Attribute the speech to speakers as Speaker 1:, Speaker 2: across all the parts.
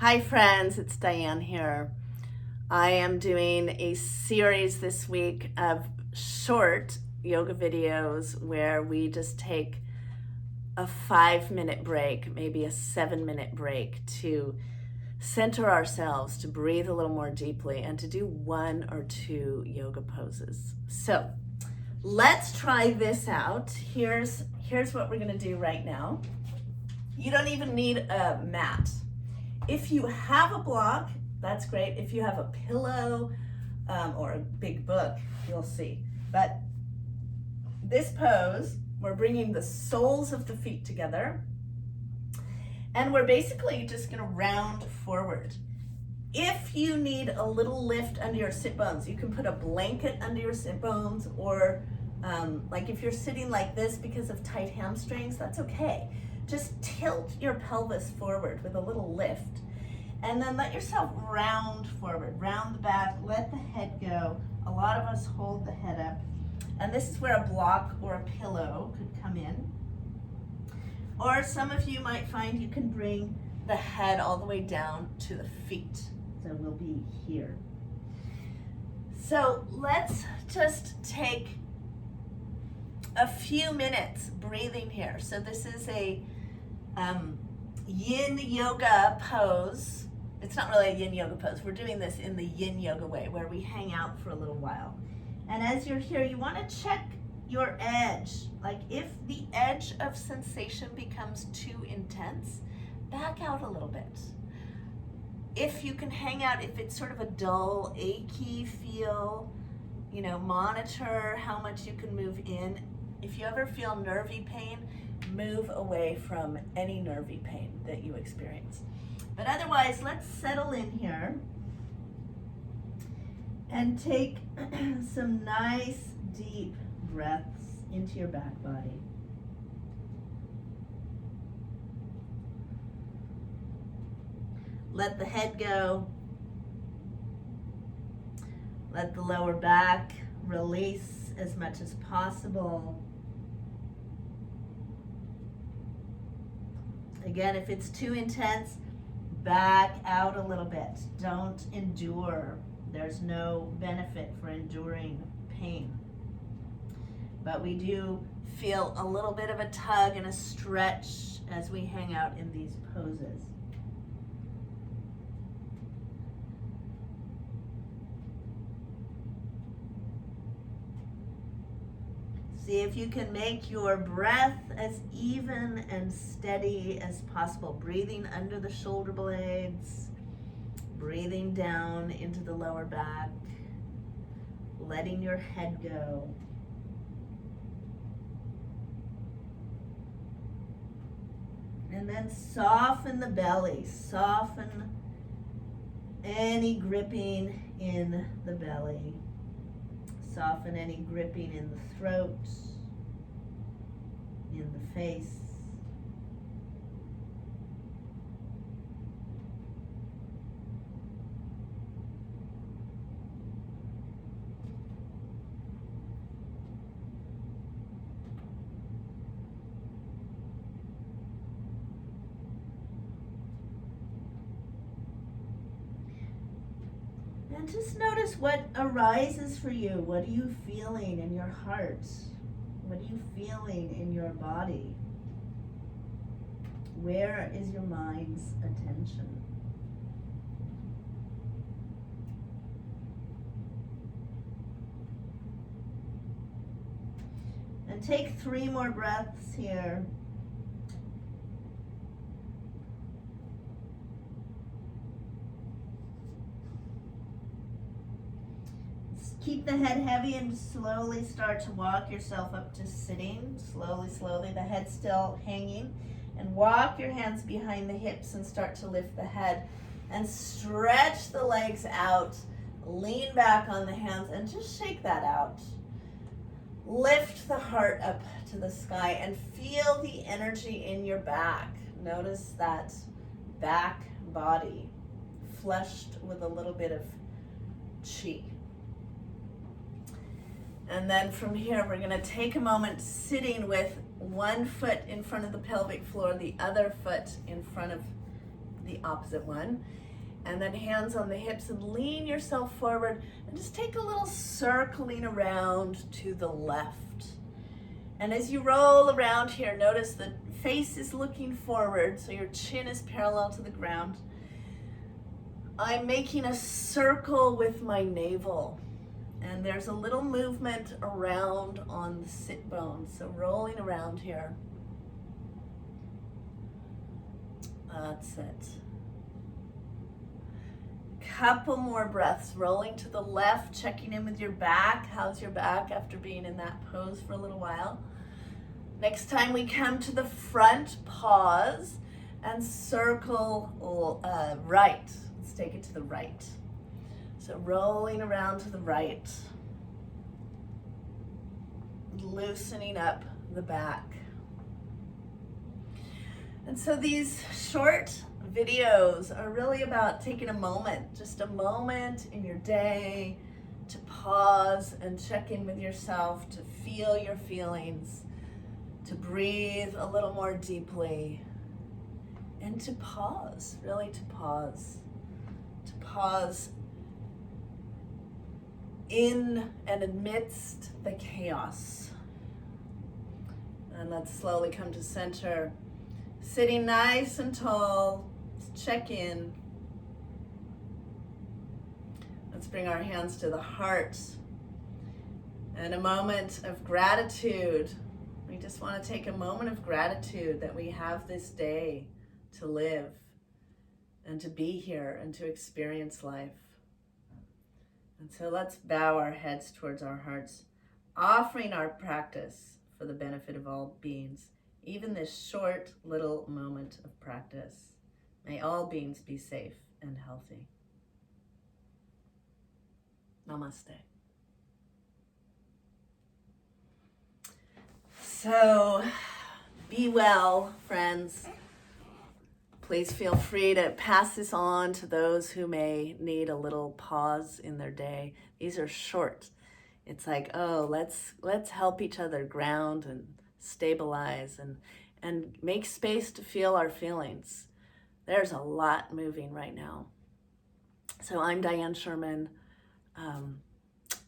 Speaker 1: Hi friends, it's Diane here. I am doing a series this week of short yoga videos where we just take a 5-minute break, maybe a 7-minute break to center ourselves, to breathe a little more deeply, and to do 1 or 2 yoga poses. So let's try this out. Here's what we're gonna do right now. You don't even need a mat. If you have a block, that's great. If you have a pillow or a big book, you'll see. But this pose, we're bringing the soles of the feet together, and we're basically just gonna round forward. If you need a little lift under your sit bones, you can put a blanket under your sit bones, or like if you're sitting like this because of tight hamstrings, that's okay. Just tilt your pelvis forward with a little lift, and then let yourself round forward, round the back, let the head go. A lot of us hold the head up, and this is where a block or a pillow could come in. Or some of you might find you can bring the head all the way down to the feet. So we'll be here. So let's just take a few minutes breathing here. So this is a yin yoga pose. It's not really a yin yoga pose. We're doing this in the yin yoga way, where we hang out for a little while. And as you're here, you want to check your edge. Like if the edge of sensation becomes too intense, back out a little bit. If you can hang out, if it's sort of a dull, achy feel, monitor how much you can move in. If you ever feel nervy pain, move away from any nervy pain that you experience. But otherwise, let's settle in here and take some nice deep breaths into your back body. Let the head go. Let the lower back release as much as possible. Again, if it's too intense, back out a little bit. Don't endure. There's no benefit for enduring pain. But we do feel a little bit of a tug and a stretch as we hang out in these poses. See if you can make your breath as even and steady as possible. Breathing under the shoulder blades, breathing down into the lower back, letting your head go. And then soften the belly, soften any gripping in the belly. Soften any gripping in the throat, in the face. And just notice what arises for you. What are you feeling in your heart? What are you feeling in your body? Where is your mind's attention? And take 3 more breaths here. Keep the head heavy and slowly start to walk yourself up to sitting. Slowly, the head still hanging. And walk your hands behind the hips and start to lift the head. And stretch the legs out. Lean back on the hands and just shake that out. Lift the heart up to the sky and feel the energy in your back. Notice that back body flushed with a little bit of chi. And then from here, we're gonna take a moment sitting with one foot in front of the pelvic floor, the other foot in front of the opposite one. And then hands on the hips and lean yourself forward and just take a little circling around to the left. And as you roll around here, notice the face is looking forward, so your chin is parallel to the ground. I'm making a circle with my navel, and there's a little movement around on the sit bones, so rolling around here. That's it. Couple more breaths, rolling to the left, checking in with your back. How's your back after being in that pose for a little while? Next time we come to the front, pause and circle right. Let's take it to the right. So rolling around to the right, loosening up the back. And so these short videos are really about taking a moment, just a moment in your day to pause and check in with yourself, to feel your feelings, to breathe a little more deeply, and to pause, really to pause in and amidst the chaos. And let's slowly come to center, sitting nice and tall. Check in. Let's bring our hands to the heart. And a moment of gratitude. We just want to take a moment of gratitude that we have this day to live and to be here and to experience life. And so let's bow our heads towards our hearts, offering our practice for the benefit of all beings, even this short little moment of practice. May all beings be safe and healthy. Namaste. So, be well, friends. Please feel free to pass this on to those who may need a little pause in their day. These are short. It's like, oh, let's help each other ground and stabilize and make space to feel our feelings. There's a lot moving right now. So I'm Diane Sherman.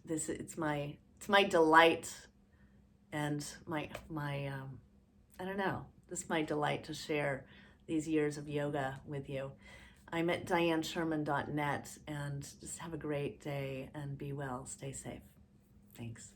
Speaker 1: It's my delight and my I don't know. This is my delight to share these years of yoga with you. I'm at dianesherman.net, and just have a great day and be well. Stay safe. Thanks.